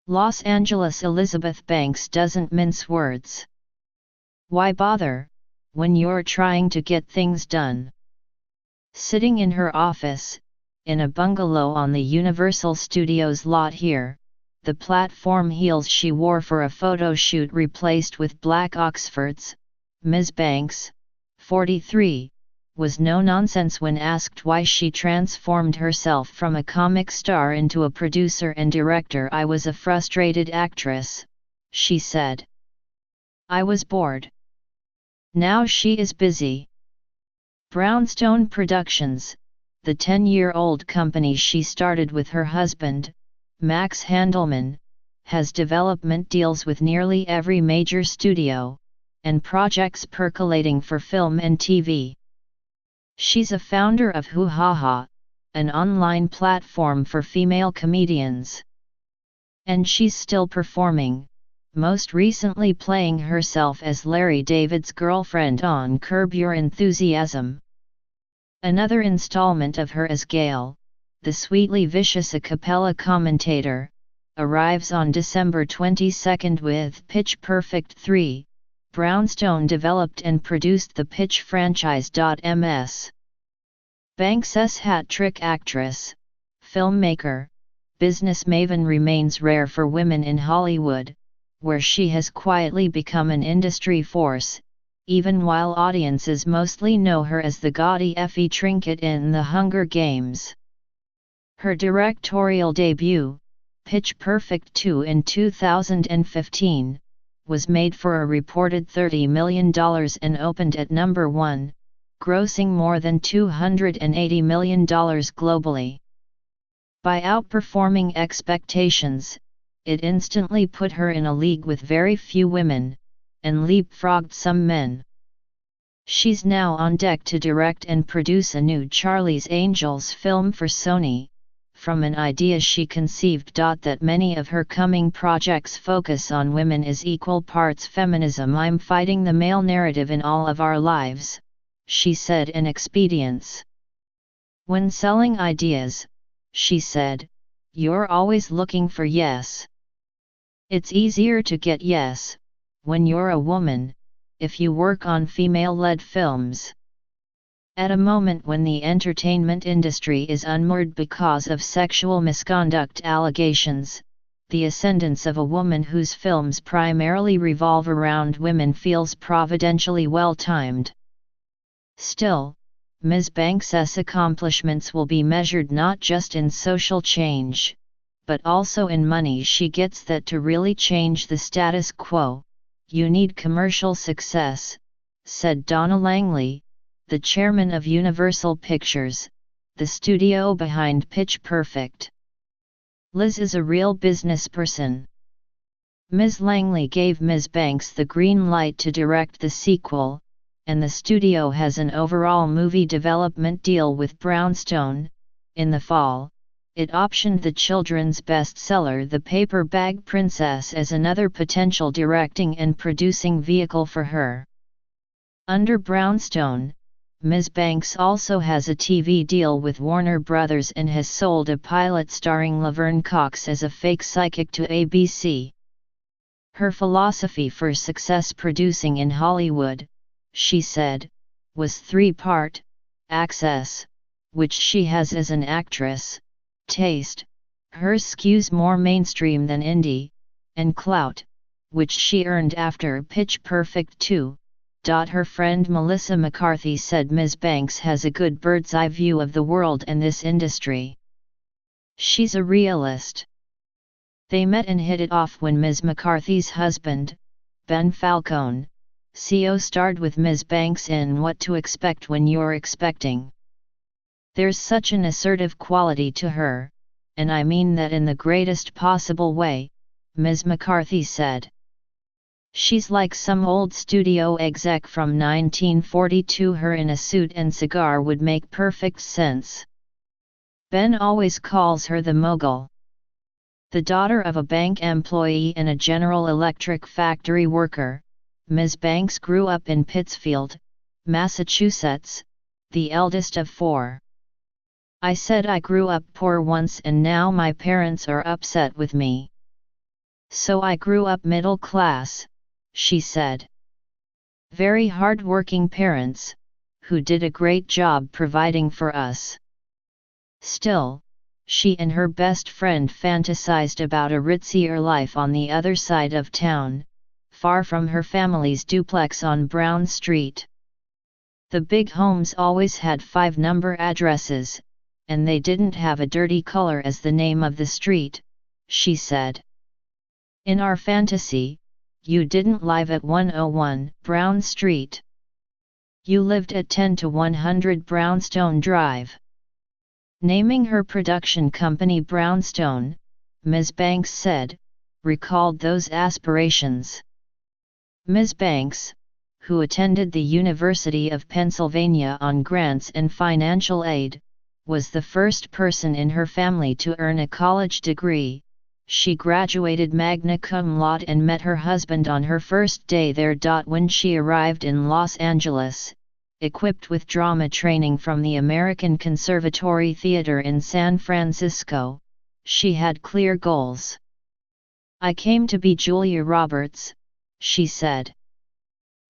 Los Angeles Elizabeth Banks doesn't mince words. Why bother, when you're trying to get things done? Sitting in her office, in a bungalow on the Universal Studios lot here, the platform heels she wore for a photo shoot replaced with black Oxfords, Ms. Banks, 43, was no nonsense when asked why she transformed herself from a comic star into a producer and director. "I was a frustrated actress," she said. "I was bored. Now she is busy." Brownstone Productions, the 10-year-old company she started with her husband, Max Handelman, has development deals with nearly every major studio, and projects percolating for film and TV. She's a founder of Hoo Ha Ha, an online platform for female comedians. And she's still performing, most recently playing herself as Larry David's girlfriend on Curb Your Enthusiasm. Another installment of her as Gail, the sweetly vicious a cappella commentator, arrives on December 22 with Pitch Perfect 3. Brownstone developed and produced the Pitch franchise. Ms. Banks' hat-trick actress, filmmaker, business maven remains rare for women in Hollywood, where she has quietly become an industry force, even while audiences mostly know her as the gaudy Effie Trinket in The Hunger Games. Her directorial debut, Pitch Perfect 2 in 2015, was made for a reported $30 million and opened at number 1, grossing more than $280 million globally. By outperforming expectations, it instantly put her in a league with very few women, and leapfrogged some men. She's now on deck to direct and produce a new Charlie's Angels film for Sony, from an idea she conceived. That many of her coming projects focus on women is equal parts feminism. "I'm fighting the male narrative in all of our lives," she said in Expedience. "When selling ideas," she said, "you're always looking for yes. It's easier to get yes, when you're a woman, if you work on female-led films. At a moment when the entertainment industry is unmoored because of sexual misconduct allegations, the ascendance of a woman whose films primarily revolve around women feels providentially well-timed." Still, Ms. Banks's accomplishments will be measured not just in social change, but also in money she gets. That to really change the status quo, you need commercial success, said Donna Langley, the chairman of Universal Pictures, the studio behind Pitch Perfect. "Liz is a real business person." Ms. Langley gave Ms. Banks the green light to direct the sequel, and the studio has an overall movie development deal with Brownstone. In the fall, it optioned the children's bestseller The Paper Bag Princess as another potential directing and producing vehicle for her. Under Brownstone, Ms. Banks also has a TV deal with Warner Brothers and has sold a pilot starring Laverne Cox as a fake psychic to ABC. Her philosophy for success producing in Hollywood, she said, was three-part: access, which she has as an actress; taste, hers skews more mainstream than indie; and clout, which she earned after Pitch Perfect 2. Her friend Melissa McCarthy said Ms. Banks has a good bird's-eye view of the world and this industry. She's a realist. They met and hit it off when Ms. McCarthy's husband, Ben Falcone, CO starred with Ms. Banks in What to Expect When You're Expecting. "There's such an assertive quality to her, and I mean that in the greatest possible way," Ms. McCarthy said. "She's like some old studio exec from 1942. Her in a suit and cigar would make perfect sense." Ben always calls her the Mogul. The daughter of a bank employee and a General Electric factory worker, Ms. Banks grew up in Pittsfield, Massachusetts, the eldest of 4. "I said I grew up poor once and now my parents are upset with me. So I grew up middle class, she said. Very hard-working parents, who did a great job providing for us. Still, she and her best friend fantasized about a ritzier life on the other side of town, far from her family's duplex on Brown Street. The big homes always had 5-number addresses, and they didn't have a dirty color as the name of the street, she said. In our fantasy, you didn't live at 101 Brown Street. You lived at 10 to 100 Brownstone Drive. Naming her production company Brownstone, Ms. Banks said, recalled those aspirations. Ms. Banks, who attended the University of Pennsylvania on grants and financial aid, was the first person in her family to earn a college degree. She graduated magna cum laude and met her husband on her first day there. When she arrived in Los Angeles, equipped with drama training from the American Conservatory Theater in San Francisco, she had clear goals. I came to be Julia Roberts, she said.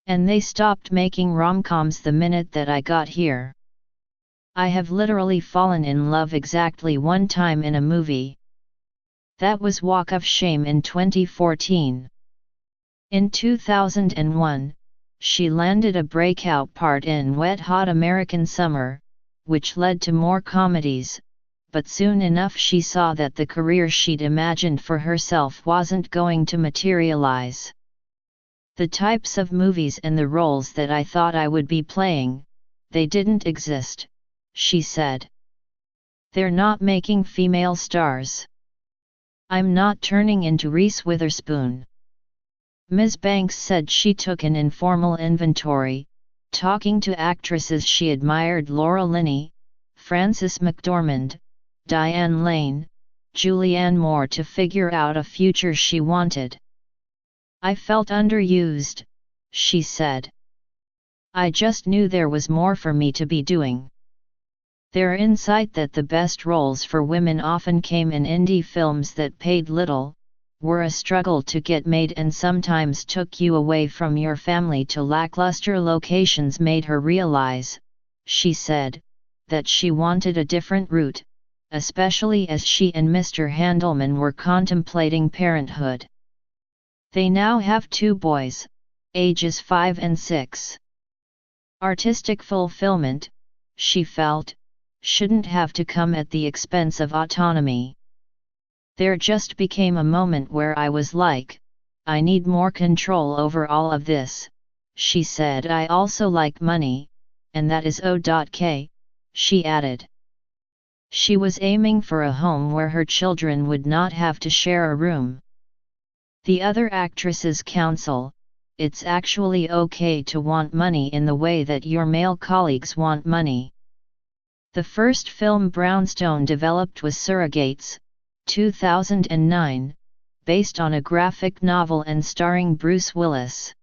And they stopped making rom-coms the minute that I got here. I have literally fallen in love exactly one time in a movie. That was Walk of Shame in 2014. In 2001, she landed a breakout part in Wet Hot American Summer, which led to more comedies, but soon enough she saw that the career she'd imagined for herself wasn't going to materialize. The types of movies and the roles that I thought I would be playing, they didn't exist, she said. They're not making female stars. I'm not turning into Reese Witherspoon. Ms. Banks said she took an informal inventory, talking to actresses she admired: Laura Linney, Frances McDormand, Diane Lane, Julianne Moore, to figure out a future she wanted. I felt underused, she said. I just knew there was more for me to be doing. Their insight that the best roles for women often came in indie films that paid little, were a struggle to get made, and sometimes took you away from your family to lackluster locations made her realize, she said, that she wanted a different route, especially as she and Mr. Handelman were contemplating parenthood. They now have 2 boys, ages 5 and 6. Artistic fulfillment, she felt, shouldn't have to come at the expense of autonomy. There just became a moment where I was like, I need more control over all of this, she said. I also like money, and that is OK, she added. She was aiming for a home where her children would not have to share a room. The other actresses counsel, it's actually okay to want money in the way that your male colleagues want money. The first film Brownstone developed was Surrogates, 2009, based on a graphic novel and starring Bruce Willis.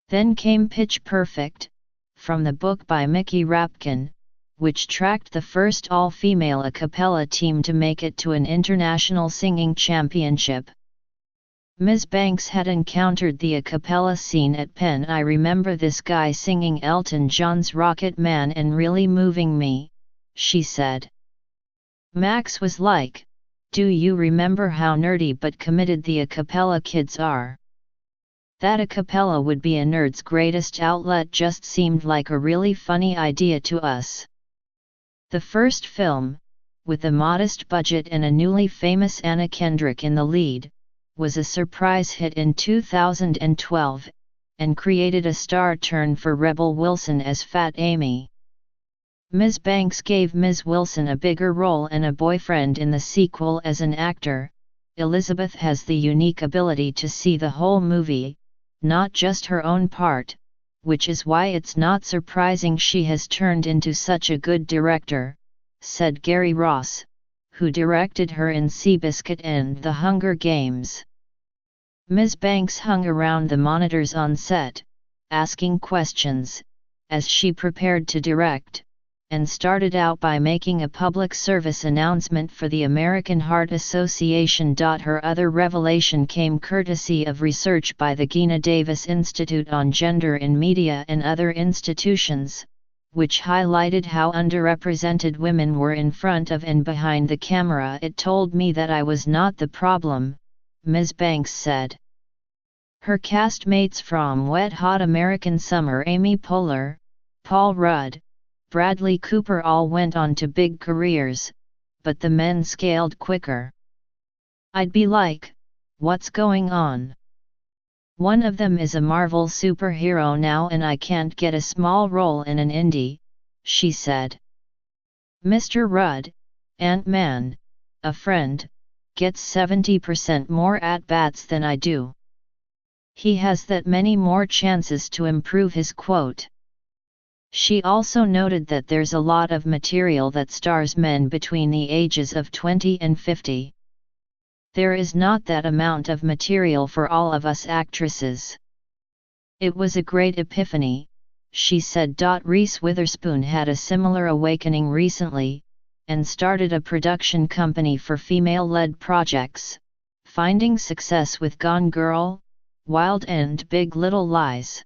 Then came Pitch Perfect, from the book by Mickey Rapkin, which tracked the first all-female a cappella team to make it to an international singing championship. Ms. Banks had encountered the a cappella scene at Penn. I remember this guy singing Elton John's Rocket Man and really moving me, she said. Max was like, do you remember how nerdy but committed the a cappella kids are? That a cappella would be a nerd's greatest outlet just seemed like a really funny idea to us. The first film, with a modest budget and a newly famous Anna Kendrick in the lead, was a surprise hit in 2012, and created a star turn for Rebel Wilson as Fat Amy. Ms. Banks gave Ms. Wilson a bigger role and a boyfriend in the sequel. As an actor, Elizabeth has the unique ability to see the whole movie, not just her own part, which is why it's not surprising she has turned into such a good director, said Gary Ross, who directed her in Seabiscuit and The Hunger Games. Ms. Banks hung around the monitors on set, asking questions, as she prepared to direct, and started out by making a public service announcement for the American Heart Association. Her other revelation came courtesy of research by the Geena Davis Institute on Gender in Media and Other Institutions, which highlighted how underrepresented women were in front of and behind the camera. It told me that I was not the problem, Ms. Banks said. Her castmates from Wet Hot American Summer, Amy Poehler, Paul Rudd, Bradley Cooper, all went on to big careers, but the men scaled quicker. I'd be like, what's going on? One of them is a Marvel superhero now and I can't get a small role in an indie, she said. Mr. Rudd, Ant-Man, a friend, gets 70% more at-bats than I do. He has that many more chances to improve his quote. She also noted that there's a lot of material that stars men between the ages of 20 and 50. There is not that amount of material for all of us actresses. It was a great epiphany, she said. Reese Witherspoon had a similar awakening recently, and started a production company for female-led projects, finding success with Gone Girl, Wild and Big Little Lies.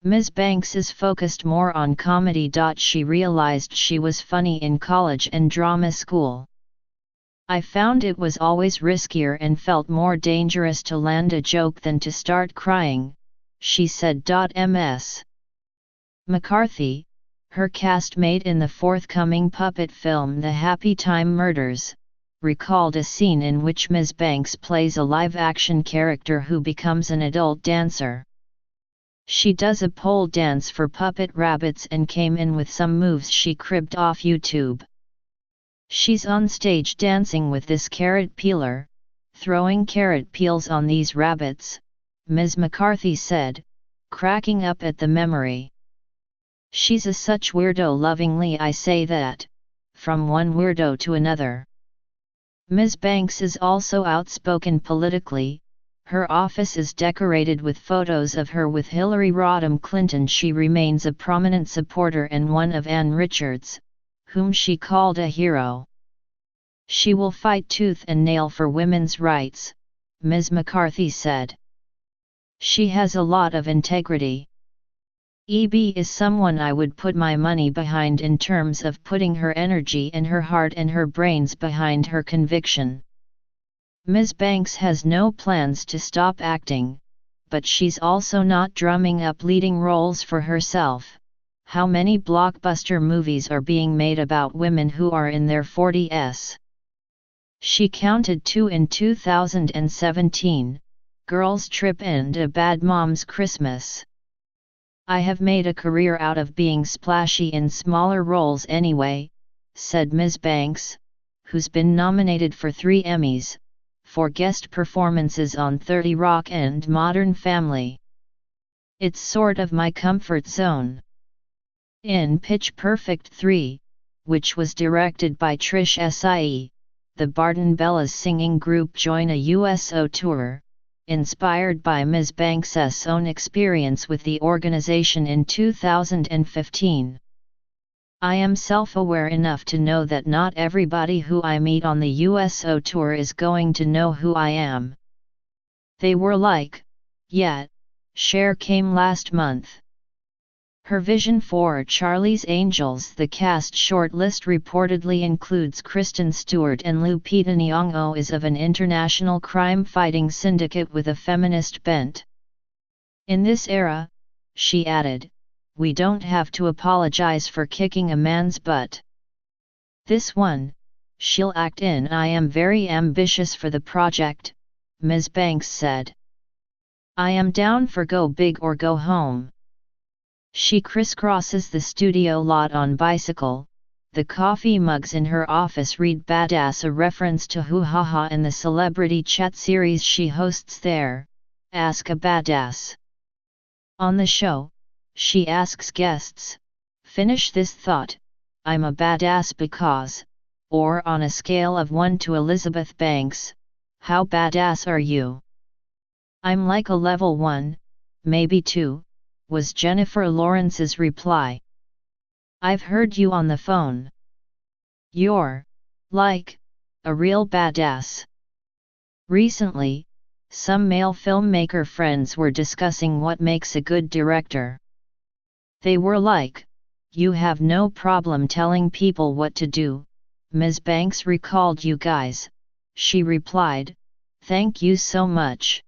Ms. Banks is focused more on comedy. She realized she was funny in college and drama school. I found it was always riskier and felt more dangerous to land a joke than to start crying, she said. Ms. McCarthy, her castmate in the forthcoming puppet film The Happy Time Murders, recalled a scene in which Ms. Banks plays a live-action character who becomes an adult dancer. She does a pole dance for puppet rabbits and came in with some moves she cribbed off YouTube. She's on stage dancing with this carrot peeler, throwing carrot peels on these rabbits, Ms. McCarthy said, cracking up at the memory. She's a such weirdo. Lovingly I say that, from one weirdo to another. Ms. Banks is also outspoken politically. Her office is decorated with photos of her with Hillary Rodham Clinton. She remains a prominent supporter and one of Ann Richards, whom she called a hero. She will fight tooth and nail for women's rights, Ms. McCarthy said. She has a lot of integrity. EB is someone I would put my money behind in terms of putting her energy and her heart and her brains behind her conviction. Ms. Banks has no plans to stop acting, but she's also not drumming up leading roles for herself. How many blockbuster movies are being made about women who are in their 40s? She counted 2 in 2017, Girls Trip and A Bad Mom's Christmas. I have made a career out of being splashy in smaller roles anyway, said Ms. Banks, who's been nominated for 3 Emmys, for guest performances on 30 Rock and Modern Family. It's sort of my comfort zone. In Pitch Perfect 3, which was directed by Trish Sie, the Barton Bellas singing group join a USO tour, inspired by Ms. Banks's own experience with the organization in 2015. I am self-aware enough to know that not everybody who I meet on the USO tour is going to know who I am. They were like, yeah, Cher came last month. Her vision for Charlie's Angels. The cast shortlist reportedly includes Kristen Stewart and Lupita Nyong'o. Is of an international crime-fighting syndicate with a feminist bent. In this era, she added, we don't have to apologize for kicking a man's butt. This one, she'll act in. I am very ambitious for the project, Ms. Banks said. I am down for go big or go home. She crisscrosses the studio lot on bicycle. The coffee mugs in her office read Badass, a reference to Hoo Ha Ha and the celebrity chat series she hosts there, Ask a Badass. On the show, she asks guests, finish this thought, I'm a badass because, or on a scale of 1 to Elizabeth Banks, how badass are you? I'm like a level 1, maybe 2, was Jennifer Lawrence's reply. I've heard you on the phone. You're, like, a real badass. Recently, some male filmmaker friends were discussing what makes a good director. They were like, you have no problem telling people what to do. Ms. Banks recalled. You guys, she replied, thank you so much.